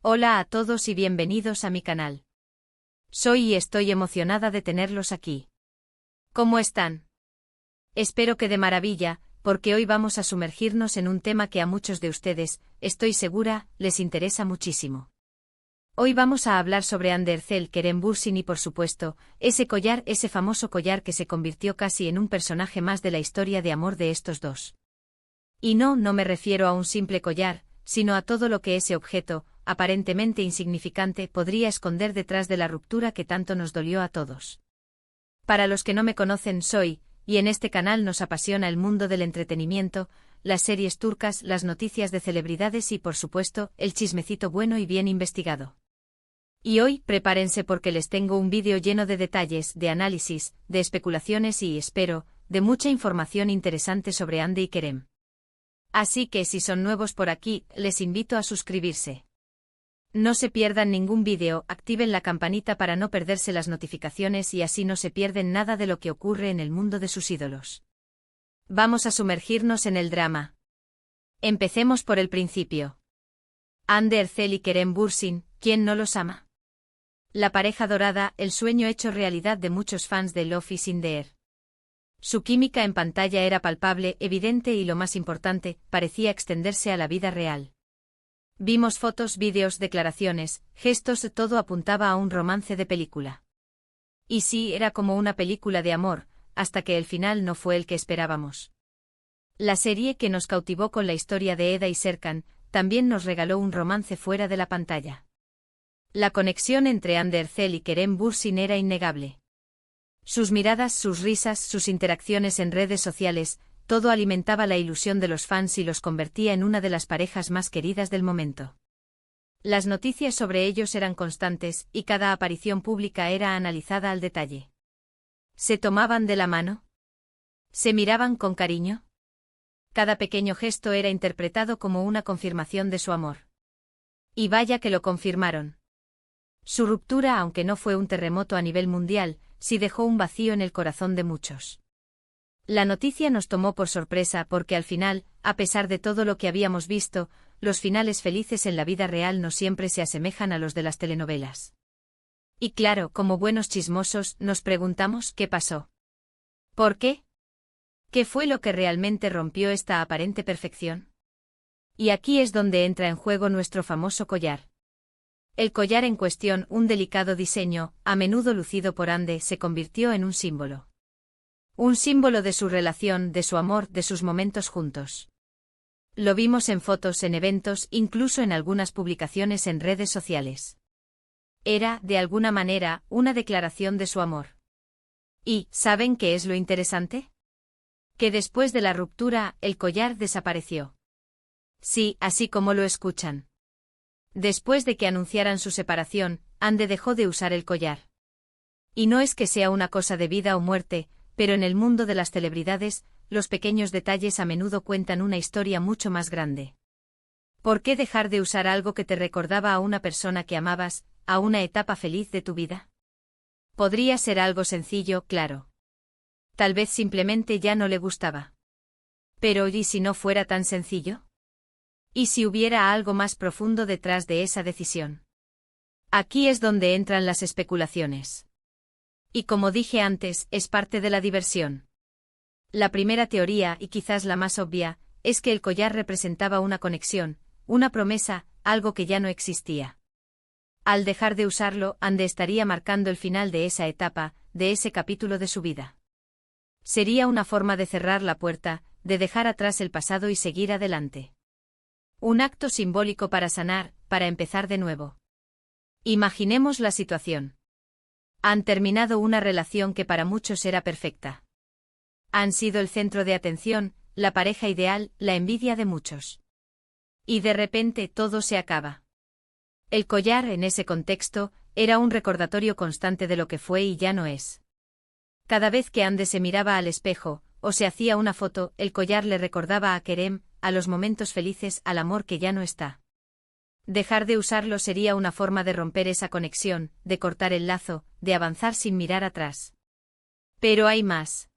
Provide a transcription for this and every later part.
Hola a todos y bienvenidos a mi canal. Soy y estoy emocionada de tenerlos aquí. ¿Cómo están? Espero que de maravilla, porque hoy vamos a sumergirnos en un tema que a muchos de ustedes, estoy segura, les interesa muchísimo. Hoy vamos a hablar sobre Andercel Kerem Bürsin y por supuesto, ese collar, ese famoso collar que se convirtió casi en un personaje más de la historia de amor de estos dos. Y no me refiero a un simple collar, sino a todo lo que ese objeto, aparentemente insignificante, podría esconder detrás de la ruptura que tanto nos dolió a todos. Para los que no me conocen, y en este canal nos apasiona el mundo del entretenimiento, las series turcas, las noticias de celebridades y por supuesto, el chismecito bueno y bien investigado. Y hoy, prepárense porque les tengo un vídeo lleno de detalles, de análisis, de especulaciones y, espero, de mucha información interesante sobre Hande y Kerem. Así que si son nuevos por aquí, les invito a suscribirse. No se pierdan ningún vídeo, activen la campanita para no perderse las notificaciones y así no se pierden nada de lo que ocurre en el mundo de sus ídolos. Vamos a sumergirnos en el drama. Empecemos por el principio. Hande Erçel y Kerem Bürsin, ¿quién no los ama? La pareja dorada, el sueño hecho realidad de muchos fans de Love is in the Air. Su química en pantalla era palpable, evidente y lo más importante, parecía extenderse a la vida real. Vimos fotos, vídeos, declaraciones, gestos, todo apuntaba a un romance de película. Y sí, era como una película de amor, hasta que el final no fue el que esperábamos. La serie que nos cautivó con la historia de Eda y Serkan, también nos regaló un romance fuera de la pantalla. La conexión entre Hande Erçel y Kerem Bürsin era innegable. Sus miradas, sus risas, sus interacciones en redes sociales, todo alimentaba la ilusión de los fans y los convertía en una de las parejas más queridas del momento. Las noticias sobre ellos eran constantes, y cada aparición pública era analizada al detalle. ¿Se tomaban de la mano? ¿Se miraban con cariño? Cada pequeño gesto era interpretado como una confirmación de su amor. Y vaya que lo confirmaron. Su ruptura, aunque no fue un terremoto a nivel mundial, sí dejó un vacío en el corazón de muchos. La noticia nos tomó por sorpresa porque al final, a pesar de todo lo que habíamos visto, los finales felices en la vida real no siempre se asemejan a los de las telenovelas. Y claro, como buenos chismosos, nos preguntamos ¿qué pasó? ¿Por qué? ¿Qué fue lo que realmente rompió esta aparente perfección? Y aquí es donde entra en juego nuestro famoso collar. El collar en cuestión, un delicado diseño, a menudo lucido por Hande, se convirtió en un símbolo. Un símbolo de su relación, de su amor, de sus momentos juntos. Lo vimos en fotos, en eventos, incluso en algunas publicaciones en redes sociales. Era, de alguna manera, una declaración de su amor. ¿Y saben qué es lo interesante? Que después de la ruptura, el collar desapareció. Sí, así como lo escuchan. Después de que anunciaran su separación, Hande dejó de usar el collar. Y no es que sea una cosa de vida o muerte, pero en el mundo de las celebridades, los pequeños detalles a menudo cuentan una historia mucho más grande. ¿Por qué dejar de usar algo que te recordaba a una persona que amabas, a una etapa feliz de tu vida? Podría ser algo sencillo, claro. Tal vez simplemente ya no le gustaba. Pero ¿y si no fuera tan sencillo? ¿Y si hubiera algo más profundo detrás de esa decisión? Aquí es donde entran las especulaciones. Y como dije antes, es parte de la diversión. La primera teoría, y quizás la más obvia, es que el collar representaba una conexión, una promesa, algo que ya no existía. Al dejar de usarlo, Hande estaría marcando el final de esa etapa, de ese capítulo de su vida. Sería una forma de cerrar la puerta, de dejar atrás el pasado y seguir adelante. Un acto simbólico para sanar, para empezar de nuevo. Imaginemos la situación. Han terminado una relación que para muchos era perfecta. Han sido el centro de atención, la pareja ideal, la envidia de muchos. Y de repente todo se acaba. El collar, en ese contexto, era un recordatorio constante de lo que fue y ya no es. Cada vez que Hande se miraba al espejo, o se hacía una foto, el collar le recordaba a Kerem, a los momentos felices, al amor que ya no está. Dejar de usarlo sería una forma de romper esa conexión, de cortar el lazo, de avanzar sin mirar atrás. Pero hay más.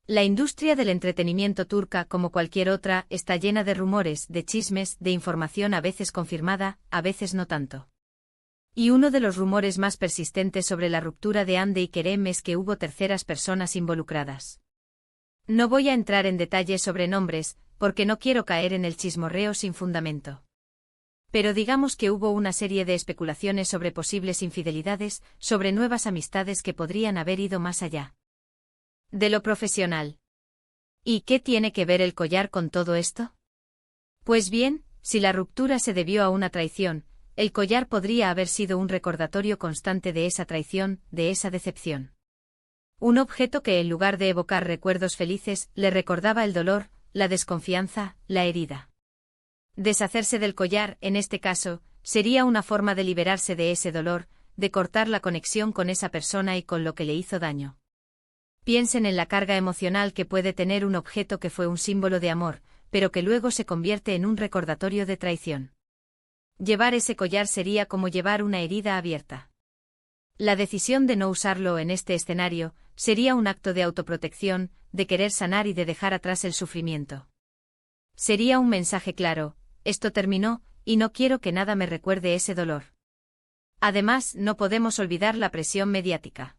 La industria del entretenimiento turca, como cualquier otra, está llena de rumores, de chismes, de información a veces confirmada, a veces no tanto. Y uno de los rumores más persistentes sobre la ruptura de Hande y Kerem es que hubo terceras personas involucradas. No voy a entrar en detalles sobre nombres, porque no quiero caer en el chismorreo sin fundamento. Pero digamos que hubo una serie de especulaciones sobre posibles infidelidades, sobre nuevas amistades que podrían haber ido más allá de lo profesional. ¿Y qué tiene que ver el collar con todo esto? Pues bien, si la ruptura se debió a una traición, el collar podría haber sido un recordatorio constante de esa traición, de esa decepción. Un objeto que en lugar de evocar recuerdos felices, le recordaba el dolor, la desconfianza, la herida. Deshacerse del collar, en este caso, sería una forma de liberarse de ese dolor, de cortar la conexión con esa persona y con lo que le hizo daño. Piensen en la carga emocional que puede tener un objeto que fue un símbolo de amor, pero que luego se convierte en un recordatorio de traición. Llevar ese collar sería como llevar una herida abierta. La decisión de no usarlo en este escenario sería un acto de autoprotección, de querer sanar y de dejar atrás el sufrimiento. Sería un mensaje claro: esto terminó, y no quiero que nada me recuerde ese dolor. Además, no podemos olvidar la presión mediática.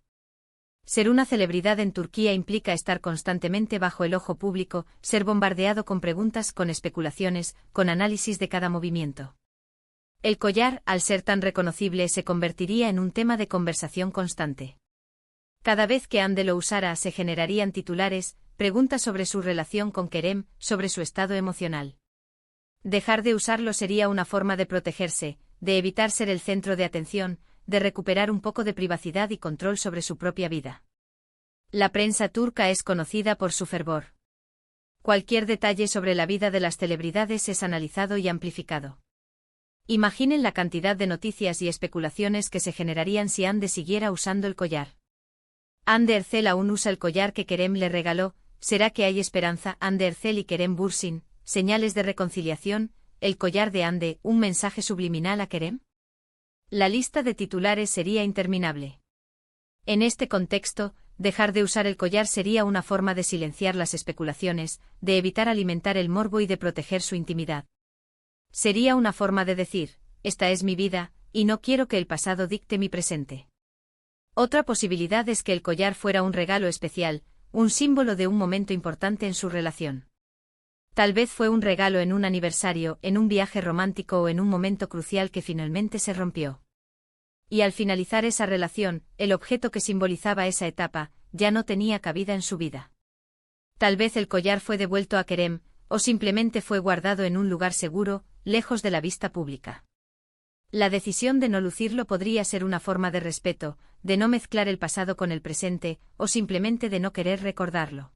Ser una celebridad en Turquía implica estar constantemente bajo el ojo público, ser bombardeado con preguntas, con especulaciones, con análisis de cada movimiento. El collar, al ser tan reconocible, se convertiría en un tema de conversación constante. Cada vez que Hande lo usara se generarían titulares, preguntas sobre su relación con Kerem, sobre su estado emocional. Dejar de usarlo sería una forma de protegerse, de evitar ser el centro de atención, de recuperar un poco de privacidad y control sobre su propia vida. La prensa turca es conocida por su fervor. Cualquier detalle sobre la vida de las celebridades es analizado y amplificado. Imaginen la cantidad de noticias y especulaciones que se generarían si Hande siguiera usando el collar. Hande Erçel aún usa el collar que Kerem le regaló. ¿Será que hay esperanza? Hande Erçel y Kerem Bürsin, señales de reconciliación, el collar de Hande, un mensaje subliminal a Kerem. La lista de titulares sería interminable. En este contexto, dejar de usar el collar sería una forma de silenciar las especulaciones, de evitar alimentar el morbo y de proteger su intimidad. Sería una forma de decir: esta es mi vida, y no quiero que el pasado dicte mi presente. Otra posibilidad es que el collar fuera un regalo especial, un símbolo de un momento importante en su relación. Tal vez fue un regalo en un aniversario, en un viaje romántico o en un momento crucial que finalmente se rompió. Y al finalizar esa relación, el objeto que simbolizaba esa etapa, ya no tenía cabida en su vida. Tal vez el collar fue devuelto a Kerem, o simplemente fue guardado en un lugar seguro, lejos de la vista pública. La decisión de no lucirlo podría ser una forma de respeto, de no mezclar el pasado con el presente, o simplemente de no querer recordarlo.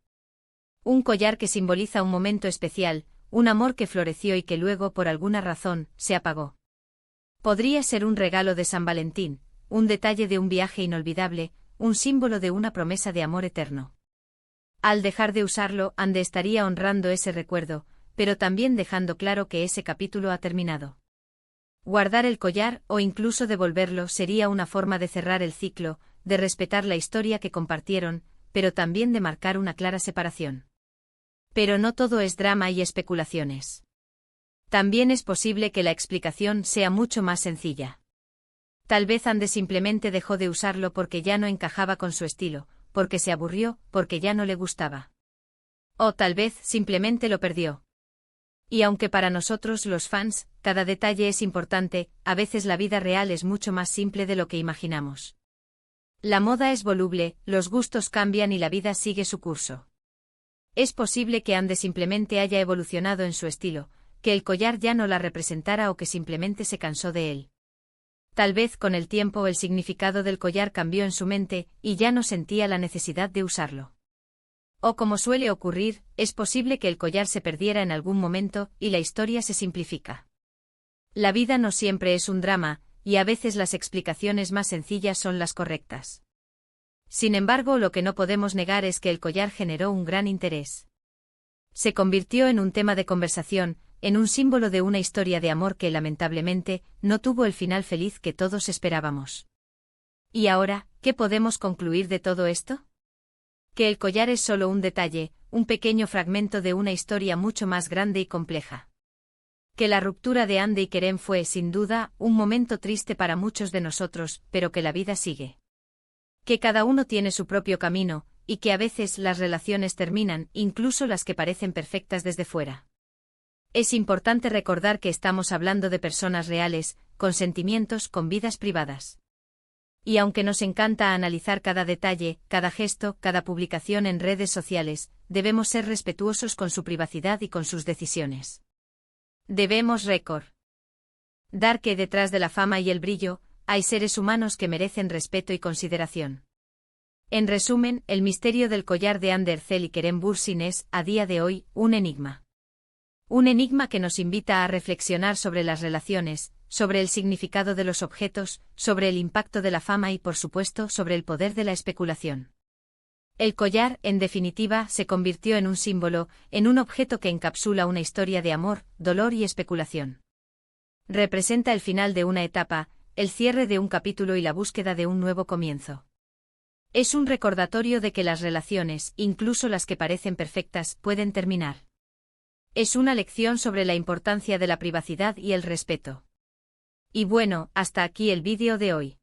Un collar que simboliza un momento especial, un amor que floreció y que luego, por alguna razón, se apagó. Podría ser un regalo de San Valentín, un detalle de un viaje inolvidable, un símbolo de una promesa de amor eterno. Al dejar de usarlo, Hande estaría honrando ese recuerdo, pero también dejando claro que ese capítulo ha terminado. Guardar el collar, o incluso devolverlo, sería una forma de cerrar el ciclo, de respetar la historia que compartieron, pero también de marcar una clara separación. Pero no todo es drama y especulaciones. También es posible que la explicación sea mucho más sencilla. Tal vez Hande simplemente dejó de usarlo porque ya no encajaba con su estilo, porque se aburrió, porque ya no le gustaba. O tal vez simplemente lo perdió. Y aunque para nosotros los fans, cada detalle es importante, a veces la vida real es mucho más simple de lo que imaginamos. La moda es voluble, los gustos cambian y la vida sigue su curso. Es posible que Hande simplemente haya evolucionado en su estilo, que el collar ya no la representara o que simplemente se cansó de él. Tal vez con el tiempo el significado del collar cambió en su mente y ya no sentía la necesidad de usarlo. O como suele ocurrir, es posible que el collar se perdiera en algún momento y la historia se simplifica. La vida no siempre es un drama, y a veces las explicaciones más sencillas son las correctas. Sin embargo, lo que no podemos negar es que el collar generó un gran interés. Se convirtió en un tema de conversación, en un símbolo de una historia de amor que lamentablemente no tuvo el final feliz que todos esperábamos. ¿Y ahora, qué podemos concluir de todo esto? Que el collar es solo un detalle, un pequeño fragmento de una historia mucho más grande y compleja. Que la ruptura de Andy y Kerem fue, sin duda, un momento triste para muchos de nosotros, pero que la vida sigue. Que cada uno tiene su propio camino, y que a veces las relaciones terminan, incluso las que parecen perfectas desde fuera. Es importante recordar que estamos hablando de personas reales, con sentimientos, con vidas privadas. Y aunque nos encanta analizar cada detalle, cada gesto, cada publicación en redes sociales, debemos ser respetuosos con su privacidad y con sus decisiones. Debemos recordar que detrás de la fama y el brillo, hay seres humanos que merecen respeto y consideración. En resumen, el misterio del collar de Anderzel y Kerem Bürsin es, a día de hoy, un enigma. Un enigma que nos invita a reflexionar sobre las relaciones, sobre el significado de los objetos, sobre el impacto de la fama y, por supuesto, sobre el poder de la especulación. El collar, en definitiva, se convirtió en un símbolo, en un objeto que encapsula una historia de amor, dolor y especulación. Representa el final de una etapa, el cierre de un capítulo y la búsqueda de un nuevo comienzo. Es un recordatorio de que las relaciones, incluso las que parecen perfectas, pueden terminar. Es una lección sobre la importancia de la privacidad y el respeto. Y bueno, hasta aquí el vídeo de hoy.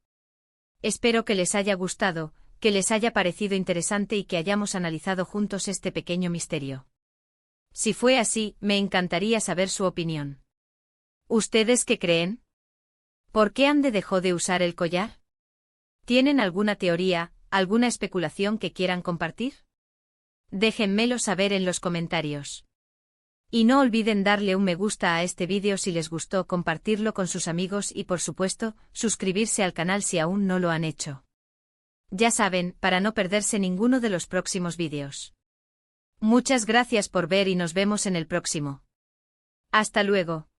Espero que les haya gustado, que les haya parecido interesante y que hayamos analizado juntos este pequeño misterio. Si fue así, me encantaría saber su opinión. ¿Ustedes qué creen? ¿Por qué Ande dejó de usar el collar? ¿Tienen alguna teoría, alguna especulación que quieran compartir? Déjenmelo saber en los comentarios. Y no olviden darle un me gusta a este vídeo si les gustó, compartirlo con sus amigos y por supuesto, suscribirse al canal si aún no lo han hecho. Ya saben, para no perderse ninguno de los próximos vídeos. Muchas gracias por ver y nos vemos en el próximo. Hasta luego.